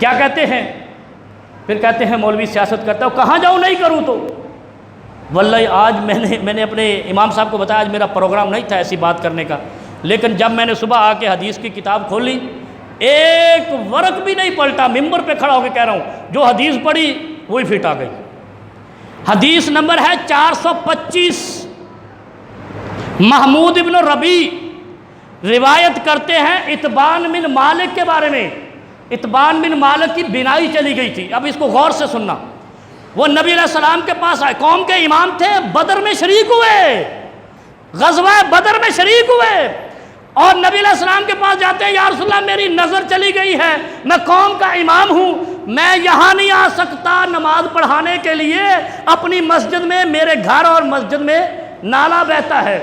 کیا کہتے ہیں؟ پھر کہتے ہیں مولوی سیاست کرتا ہوں، کہاں جاؤں نہیں کروں تو؟ واللہ آج میں نے اپنے امام صاحب کو بتایا آج میرا پروگرام نہیں تھا ایسی بات کرنے کا، لیکن جب میں نے صبح آ کے حدیث کی کتاب کھولی ایک ورق بھی نہیں پلٹا، ممبر پہ کھڑا ہو کے کہہ رہا ہوں، جو حدیث پڑھی وہی فٹ آ گئی۔ حدیث نمبر ہے 425، محمود ابن ربیع روایت کرتے ہیں اتبان بن مالک کے بارے میں۔ اتبان بن مالک کی بینائی چلی گئی تھی، اب اس کو غور سے سننا۔ وہ نبی علیہ السلام کے پاس آئے، قوم کے امام تھے، بدر میں شریک ہوئے، غزوہ بدر میں شریک ہوئے، اور نبی علیہ السلام کے پاس جاتے ہیں، یا رسول اللہ میری نظر چلی گئی ہے، میں قوم کا امام ہوں، میں یہاں نہیں آ سکتا نماز پڑھانے کے لیے، اپنی مسجد میں، میرے گھر اور مسجد میں نالا بہتا ہے،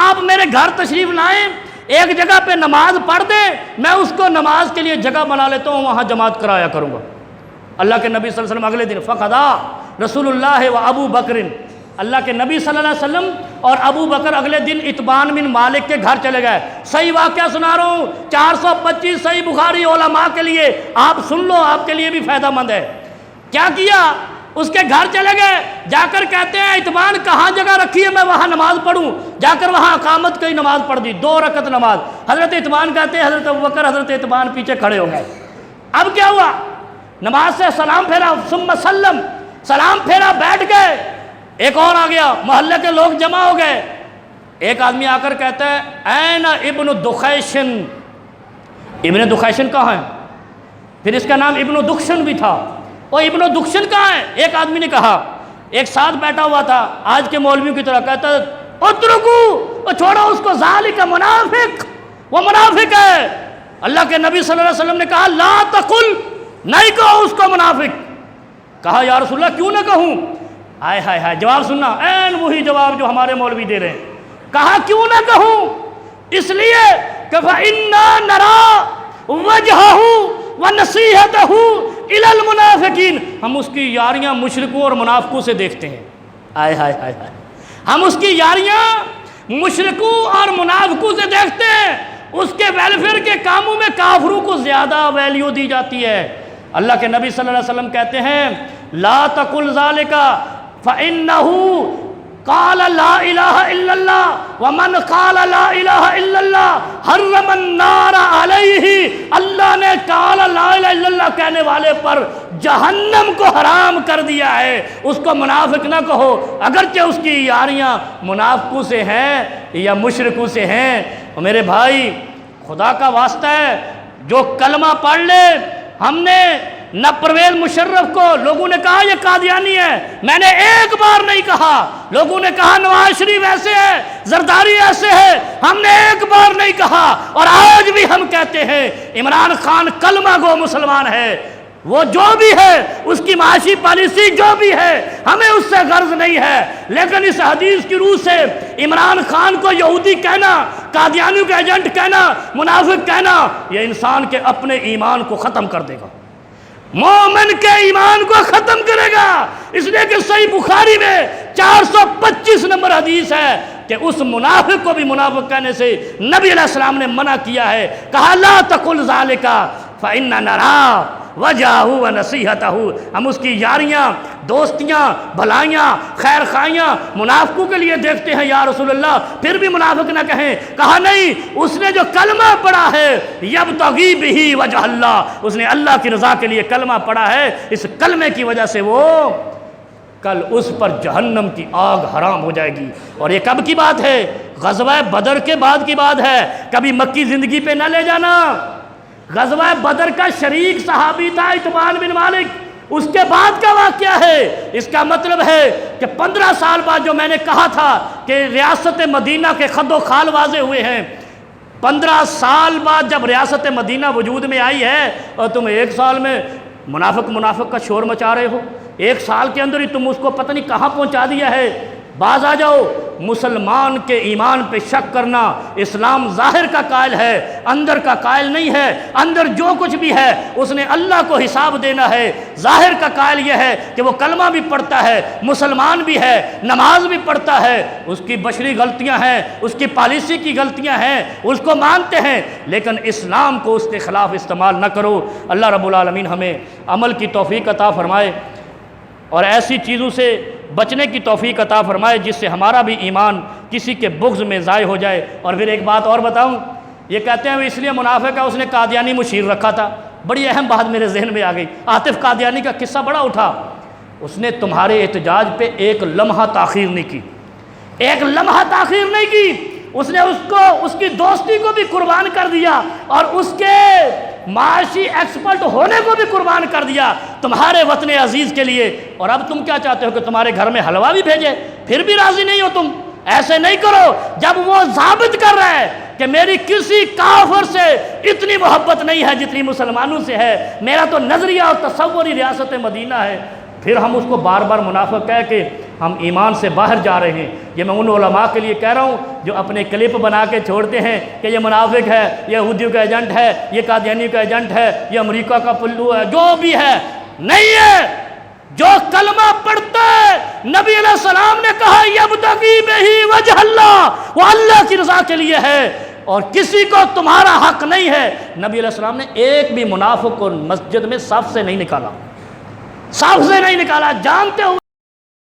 آپ میرے گھر تشریف لائیں، ایک جگہ پہ نماز پڑھ دیں، میں اس کو نماز کے لیے جگہ بنا لیتا ہوں، وہاں جماعت کرایا کروں گا۔ اللہ کے نبی صلی اللہ علیہ وسلم اگلے دن فقدا رسول اللہ و ابو بکر، اللہ کے نبی صلی اللہ علیہ وسلم اور ابو بکر اگلے دن اتبان بن مالک کے گھر چلے گئے۔ صحیح واقعہ سنا رہا ہوں، 425 صحیح بخاری علماء کے لیے، آپ سن لو، آپ کے لیے بھی فائدہ مند ہے۔ کیا کیا؟ اس کے گھر چلے گئے، جا کر کہتے ہیں اتبان کہاں جگہ رکھی ہے میں وہاں نماز پڑھوں، جا کر وہاں اقامت کی نماز پڑھ دی، 2 رکعت نماز۔ حضرت اتبان کہتے ہیں حضرت ابوبکر حضرت اتبان پیچھے کھڑے ہو گئے۔ اب کیا ہوا؟ نماز سے سلام پھیرا، ثم سلم، سلام پھیرا، بیٹھ گئے، ایک اور آ گیا، محلے کے لوگ جمع ہو گئے، ایک آدمی آ کر کہتا ہے این ابن دخیشن، ابن دخیشن کہاں ہے؟ پھر اس کا نام ابن دخشن بھی تھا، وہ ابن دخشن کہاں ہے؟ ایک آدمی نے کہا، ایک ساتھ بیٹھا ہوا تھا آج کے مولویوں کی طرح، کہتا ہے اترکو، وہ چھوڑو اس کو، ذالک منافق، وہ منافق ہے۔ اللہ کے نبی صلی اللہ علیہ وسلم نے کہا لا تقل، نہیں کہو اس کو منافق۔ کہا یا رسول اللہ کیوں نہ کہوں؟ ہائے ہائے ہائے، جواب سننا، این وہی جواب جو ہمارے مولوی دے رہے ہیں۔ کہا کیوں نہ کہوں؟ اس لیے کہ فَإِنَّا نَرَا وَجْهَهُ وَنَصِيحَتَهُ إِلَى الْمُنَافِقِينَ، ہم اس کی یاریاں مشرکوں اور منافقوں سے دیکھتے ہیں۔ ہائے ہائے ہائے ہائے، ہم اس کی یاریاں مشرکوں اور منافقوں سے دیکھتے ہیں، اس کے ویلفیئر کے کاموں میں کافروں کو زیادہ ویلیو دی جاتی ہے۔ اللہ کے نبی صلی اللہ علیہ وسلم کہتے ہیں لا تقل ذالک فإنه قال لا الہ الا اللہ ومن قال لا الہ الا اللہ حرم النار علیہ، اللہ نے قال لا الہ الا اللہ کہنے والے پر جہنم کو حرام کر دیا ہے۔ اس کو منافق نہ کہو، اگرچہ اس کی یاریاں منافقوں سے ہیں یا مشرکوں سے ہیں۔ اور میرے بھائی خدا کا واسطہ ہے، جو کلمہ پڑھ لے، ہم نے نہ پرویز مشرف کو لوگوں نے کہا یہ قادیانی ہے، میں نے ایک بار نہیں کہا، لوگوں نے کہا نواز شریف ایسے ہے، زرداری ایسے ہے، ہم نے ایک بار نہیں کہا، اور آج بھی ہم کہتے ہیں عمران خان کلمہ گو مسلمان ہے، وہ جو بھی ہے، اس کی معاشی پالیسی جو بھی ہے، ہمیں اس سے غرض نہیں ہے، لیکن اس حدیث کی روح سے عمران خان کو یہودی کہنا، قادیانیوں کا ایجنٹ کہنا، منافق کہنا، یہ انسان کے اپنے ایمان کو ختم کر دے گا، مومن کے ایمان کو ختم کرے گا۔ اس لیے کہ صحیح بخاری میں 425 نمبر حدیث ہے کہ اس منافق کو بھی منافق کہنے سے نبی علیہ السلام نے منع کیا ہے، کہا لا تقل ذالک فإننا نرى وجهه ونصيحته، ہم اس کی یاریاں، دوستیاں، بھلائیاں، خیر خائیاں منافقوں کے لیے دیکھتے ہیں یا رسول اللہ، پھر بھی منافق نہ کہیں۔ کہا نہیں، اس نے جو کلمہ پڑھا ہے یبتغی بہ وجہ اللہ، اس نے اللہ کی رضا کے لیے کلمہ پڑھا ہے، اس کلمے کی وجہ سے وہ کل اس پر جہنم کی آگ حرام ہو جائے گی۔ اور یہ کب کی بات ہے؟ غزوہ بدر کے بعد کی بات ہے، کبھی مکی زندگی پہ نہ لے جانا۔ غزوہ بدر کا شریک صحابی تھا اتبان بن مالک، اس کے بعد کا واقعہ ہے۔ اس کا مطلب ہے کہ 15 سال بعد جو میں نے کہا تھا کہ ریاست مدینہ کے خد و خال واضح ہوئے ہیں، 15 سال بعد جب ریاست مدینہ وجود میں آئی ہے اور تم 1 سال میں منافق کا شور مچا رہے ہو، 1 سال کے اندر ہی تم اس کو پتہ نہیں کہاں پہنچا دیا ہے۔ باز آ جاؤ، مسلمان کے ایمان پہ شک کرنا، اسلام ظاہر کا قائل ہے، اندر کا قائل نہیں ہے، اندر جو کچھ بھی ہے اس نے اللہ کو حساب دینا ہے۔ ظاہر کا قائل یہ ہے کہ وہ کلمہ بھی پڑھتا ہے، مسلمان بھی ہے، نماز بھی پڑھتا ہے، اس کی بشری غلطیاں ہیں، اس کی پالیسی کی غلطیاں ہیں، اس کو مانتے ہیں، لیکن اسلام کو اس کے خلاف استعمال نہ کرو۔ اللہ رب العالمین ہمیں عمل کی توفیق عطا فرمائے اور ایسی چیزوں سے بچنے کی توفیق عطا فرمائے جس سے ہمارا بھی ایمان کسی کے بغض میں ضائع ہو جائے۔ اور پھر ایک بات اور بتاؤں، یہ کہتے ہیں وہ اس لیے منافق ہے، اس نے قادیانی مشیر رکھا تھا۔ بڑی اہم بات میرے ذہن میں آ گئی، عاطف قادیانی کا قصہ بڑا اٹھا۔ اس نے تمہارے احتجاج پہ ایک لمحہ تاخیر نہیں کی، ایک لمحہ تاخیر نہیں کی۔ اس نے اس کی دوستی کو بھی قربان کر دیا اور اس کے معاشی ایکسپرٹ ہونے کو بھی قربان کر دیا تمہارے وطن عزیز کے لیے۔ اور اب تم کیا چاہتے ہو کہ تمہارے گھر میں حلوہ بھی بھیجے؟ پھر بھی راضی نہیں ہو تم؟ ایسے نہیں کرو۔ جب وہ ثابت کر رہا ہے کہ میری کسی کافر سے اتنی محبت نہیں ہے جتنی مسلمانوں سے ہے، میرا تو نظریہ اور تصور ہی ریاست مدینہ ہے، پھر ہم اس کو بار بار منافق کہہ کے ہم ایمان سے باہر جا رہے ہیں۔ یہ میں ان علماء کے لیے کہہ رہا ہوں جو اپنے کلپ بنا کے چھوڑتے ہیں کہ یہ منافق ہے، یہ یہودیوں کا ایجنٹ ہے، یہ قادیانی کا ایجنٹ ہے، یہ امریکہ کا پلو ہے، جو بھی ہے نہیں ہے۔ جو کلمہ پڑھتا ہے، نبی علیہ السلام نے کہا یبتغی بہ وجہ اللہ، وہ اللہ کی رضا کے لیے ہے اور کسی کو تمہارا حق نہیں ہے۔ نبی علیہ السلام نے ایک بھی منافق کو مسجد میں صف سے نہیں نکالا، صف سے نہیں نکالا، جانتے ہوئے